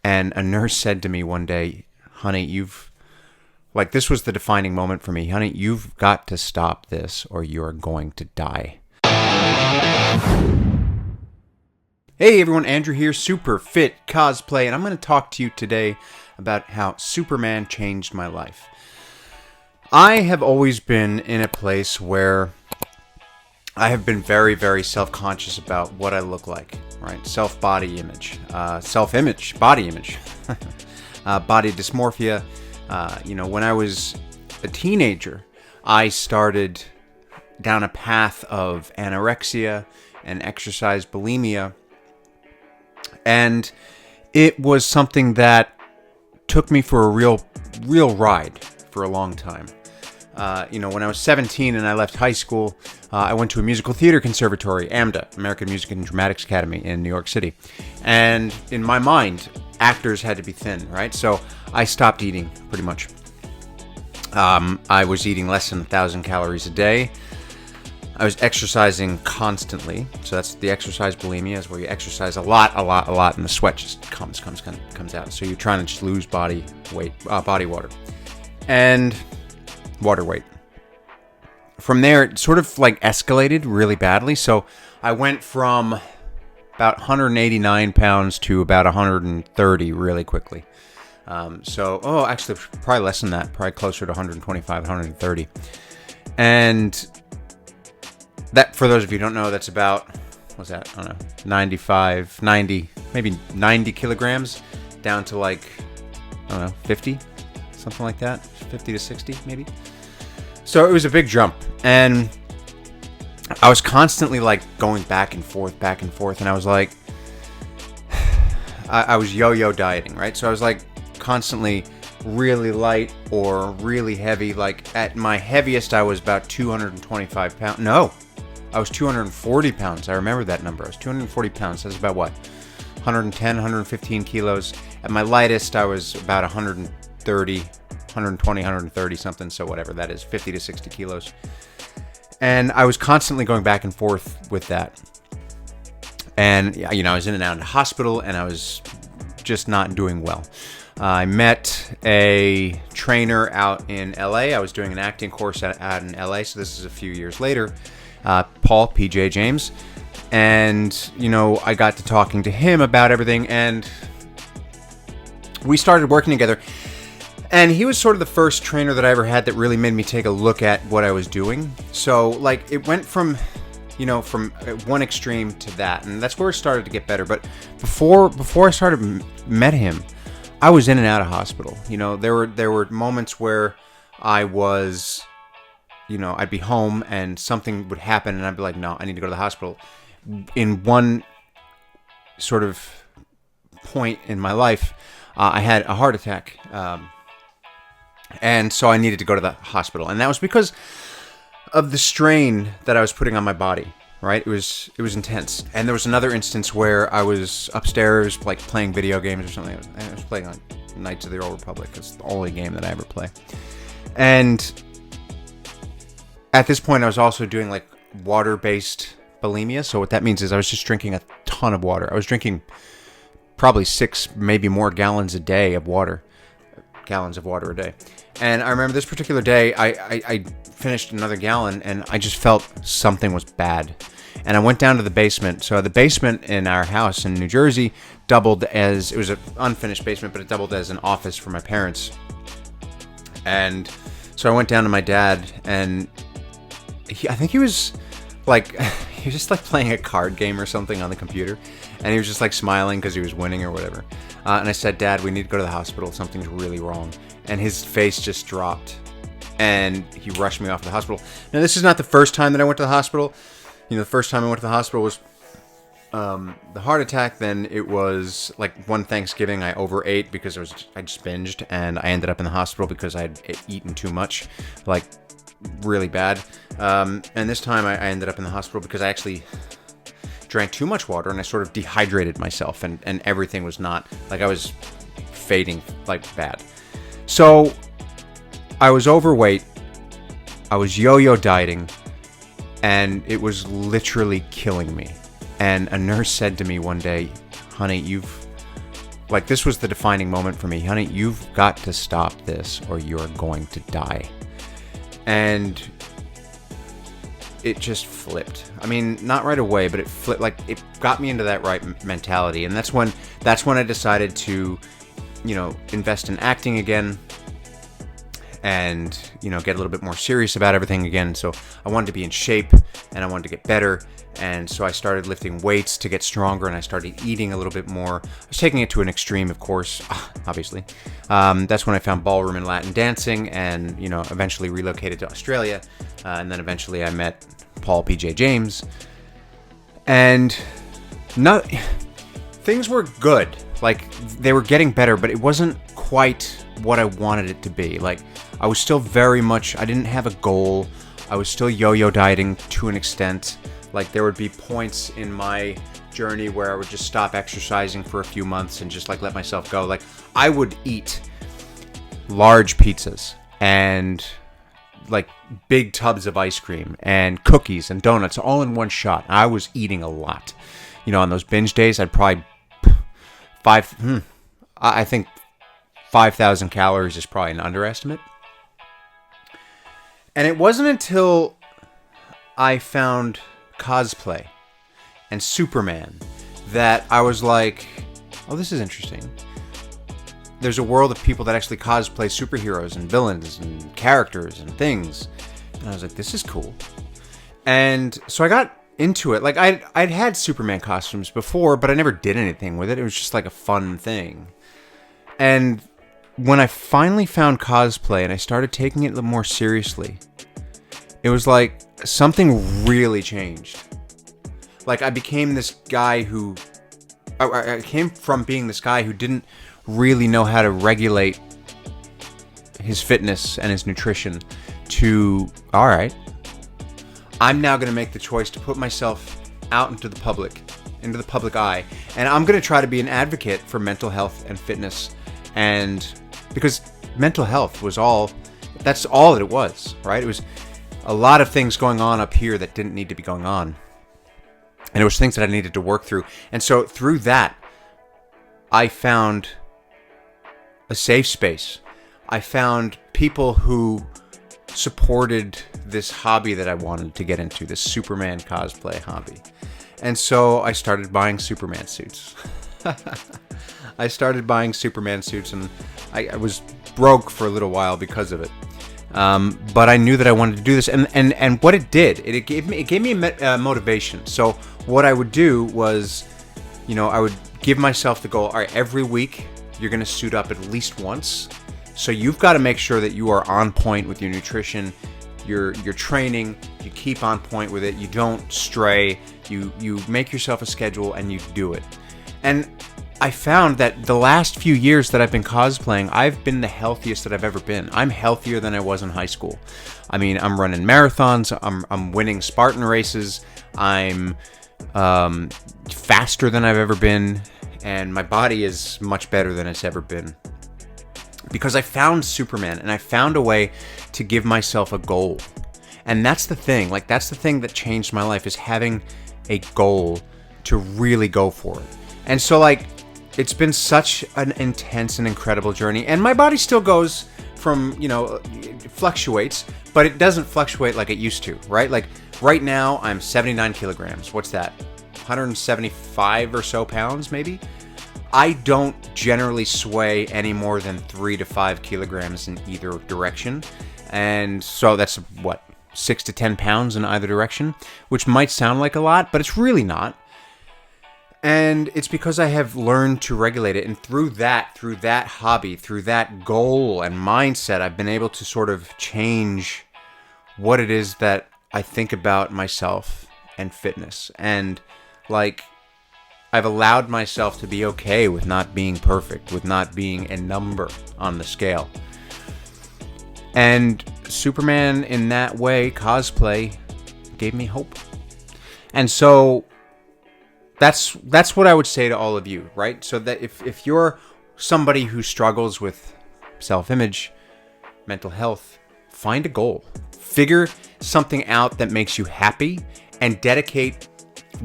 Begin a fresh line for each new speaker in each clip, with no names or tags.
And a nurse said to me one day, honey, this was the defining moment for me. Honey, you've got to stop this or you're going to die. Hey everyone, Andrew here, Super Fit Cosplay, and I'm going to talk to you today about how Superman changed my life. I have always been in a place where I have been very, very self-conscious about what I look like, right? Self-body image, self-image, body image, body dysmorphia. When I was a teenager, I started down a path of anorexia and exercise bulimia. And it was something that took me for a real ride for a long time. When I was 17 and I left high school, I went to a musical theater conservatory, AMDA, American Music and Dramatics Academy in New York City. And in my mind, actors had to be thin, right? So I stopped eating pretty much. I was eating less than 1,000 calories a day. I was exercising constantly. So that's the exercise bulimia, is where you exercise a lot, and the sweat just comes out. So you're trying to just lose body weight, body water, and water weight. From there, it sort of escalated really badly. So I went from about 189 pounds to about 130 really quickly. Actually, probably less than that, probably closer to 125, 130. And that, for those of you who don't know, that's about, what's that? I don't know, 95, 90, maybe 90 kilograms down to 50, something like that, 50 to 60 maybe. So it was a big jump, and I was constantly going back and forth, and I was I was yo-yo dieting, right? So I was constantly really light or really heavy. At my heaviest, I was about 225 pounds. No, I was 240 pounds. I remember that number. I was 240 pounds. That's about what? 110, 115 kilos. At my lightest, I was about 130, 120, 130 something. So whatever that is, 50 to 60 kilos. And I was constantly going back and forth with that. And, I was in and out of the hospital, and I was just not doing well. I met a trainer out in LA. I was doing an acting course out in LA. So this is a few years later. Paul, PJ James. And, I got to talking to him about everything, and we started working together. And he was sort of the first trainer that I ever had that really made me take a look at what I was doing. So, it went from one extreme to that, and that's where it started to get better. But before I met him, I was in and out of hospital. There were moments where I was, I'd be home and something would happen, and I'd be like, no, I need to go to the hospital. In one sort of point in my life, I had a heart attack. And so I needed to go to the hospital. And that was because of the strain that I was putting on my body, right? It was intense. And there was another instance where I was upstairs, playing video games or something. I was playing Knights of the Old Republic. It's the only game that I ever play. And at this point, I was also doing water-based bulimia. So what that means is I was just drinking a ton of water. I was drinking probably 6, maybe more gallons a day of water. Gallons of water a day. And I remember this particular day, I finished another gallon, and I just felt something was bad. And I went down to the basement. So the basement in our house in New Jersey doubled as, it was an unfinished basement, but it doubled as an office for my parents. And so I went down to my dad, and I think he was he was just playing a card game or something on the computer, and he was just smiling because he was winning or whatever. And I said, Dad, we need to go to the hospital. Something's really wrong. And his face just dropped, and he rushed me off to the hospital. Now, this is not the first time that I went to the hospital. The first time I went to the hospital was the heart attack. Then it was one Thanksgiving, I overate because I just binged, and I ended up in the hospital because I had eaten too much, really bad. And this time I ended up in the hospital because I actually drank too much water, and I sort of dehydrated myself, and everything was not, I was fading bad. So I was overweight, I was yo-yo dieting, and it was literally killing me. And a nurse said to me one day, honey, you've Like, this was the defining moment for me. Honey, you've got to stop this or you're going to die. And it just flipped. I mean, not right away, but it flipped. Like, it got me into that right mentality. And that's when I decided to, invest in acting again and, get a little bit more serious about everything again. So I wanted to be in shape and I wanted to get better. And so I started lifting weights to get stronger, and I started eating a little bit more. I was taking it to an extreme, of course, obviously. That's when I found ballroom and Latin dancing and, eventually relocated to Australia. And then eventually I met Paul P.J. James. And things were good. Like, they were getting better, but it wasn't quite what I wanted it to be. Like, I was still very much, I didn't have a goal. I was still yo-yo dieting to an extent. Like, there would be points in my journey where I would just stop exercising for a few months and just, like, let myself go. Like, I would eat large pizzas and, like, big tubs of ice cream and cookies and donuts all in one shot. I was eating a lot. On those binge days, I'd probably I think 5,000 calories is probably an underestimate. And it wasn't until I found Cosplay and Superman that I was like, oh, this is interesting. There's a world of people that actually cosplay superheroes and villains and characters and things. And I was like, this is cool. And so I got into it. Like, I'd had Superman costumes before, but I never did anything with it. It was just like a fun thing. And when I finally found cosplay and I started taking it a little more seriously, it was like something really changed. Like, I became this guy who... I came from being this guy who didn't really know how to regulate his fitness and his nutrition to, all right, I'm now going to make the choice to put myself out into the public eye, and I'm going to try to be an advocate for mental health and fitness. And because mental health was that's all that it was, right? It was a lot of things going on up here that didn't need to be going on. And it was things that I needed to work through. And so through that, I found a safe space. I found people who supported this hobby that I wanted to get into, this Superman cosplay hobby. And so I started buying Superman suits. I started buying Superman suits, and I was broke for a little while because of it. But I knew that I wanted to do this, and what it did, it gave me a motivation. So what I would do was, I would give myself the goal, all right, every week you're going to suit up at least once. So you've got to make sure that you are on point with your nutrition, your training, you keep on point with it, you don't stray, you make yourself a schedule and you do it. And I found that the last few years that I've been cosplaying, I've been the healthiest that I've ever been. I'm healthier than I was in high school. I mean, I'm running marathons, I'm winning Spartan races, I'm faster than I've ever been, and my body is much better than it's ever been. Because I found Superman, and I found a way to give myself a goal. And that's the thing, that's the thing that changed my life, is having a goal to really go for it. And so, it's been such an intense and incredible journey. And my body still goes from, it fluctuates, but it doesn't fluctuate like it used to, right? Like, right now, I'm 79 kilograms. What's that? 175 or so pounds, maybe? I don't generally sway any more than 3 to 5 kilograms in either direction. And so that's, 6 to 10 pounds in either direction, which might sound like a lot, but it's really not. And it's because I have learned to regulate it. And through that hobby, through that goal and mindset, I've been able to sort of change what it is that I think about myself and fitness. And I've allowed myself to be okay with not being perfect, with not being a number on the scale. And Superman, in that way, cosplay, gave me hope. And so that's what I would say to all of you, right? So that if you're somebody who struggles with self-image, mental health, find a goal. Figure something out that makes you happy and dedicate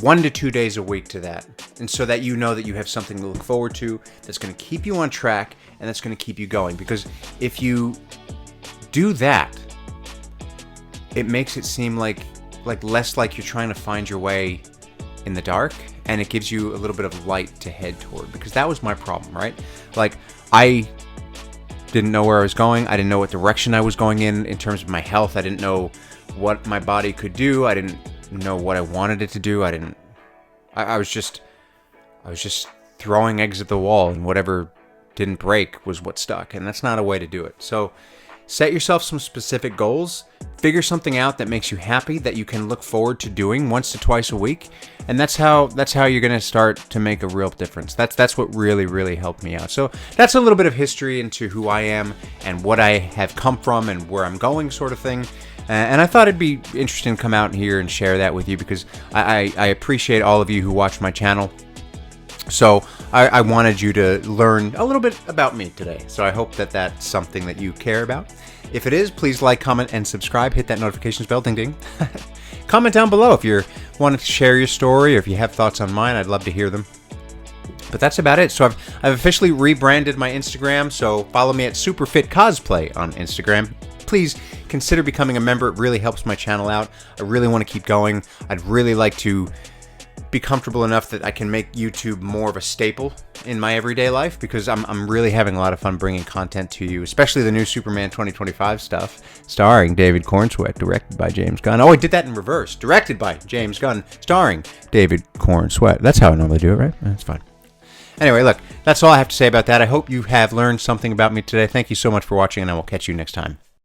1 to 2 days a week to that. And so that you know that you have something to look forward to that's going to keep you on track and that's going to keep you going. Because if you do that, it makes it seem like less like you're trying to find your way in the dark, and it gives you a little bit of light to head toward. Because that was my problem, right? Like, I didn't know where I was going. I didn't know what direction I was going in terms of my health. I didn't know what my body could do. I didn't know what I wanted it to do. I was just throwing eggs at the wall, and whatever didn't break was what stuck, and that's not a way to do it. So set yourself some specific goals, figure something out that makes you happy, that you can look forward to doing once to twice a week, and that's how you're going to start to make a real difference. That's what really helped me out. So that's a little bit of history into who I am and what I have come from and where I'm going, sort of thing. And I thought it'd be interesting to come out here and share that with you, because I appreciate all of you who watch my channel. So I wanted you to learn a little bit about me today. So I hope that that's something that you care about. If it is, please like, comment, and subscribe. Hit that notifications bell, ding ding. Comment down below if you want to share your story, or if you have thoughts on mine. I'd love to hear them. But that's about it. So I've officially rebranded my Instagram. So follow me at SuperFitCosplay on Instagram. Please consider becoming a member. It really helps my channel out. I really want to keep going. I'd really like to be comfortable enough that I can make YouTube more of a staple in my everyday life, because I'm really having a lot of fun bringing content to you, especially the new Superman 2025 stuff, starring David Cornsweet, directed by James Gunn. Oh, I did that in reverse. Directed by James Gunn, starring David Cornsweet. That's how I normally do it, right? That's fine. Anyway, look, that's all I have to say about that. I hope you have learned something about me today. Thank you so much for watching, and I will catch you next time.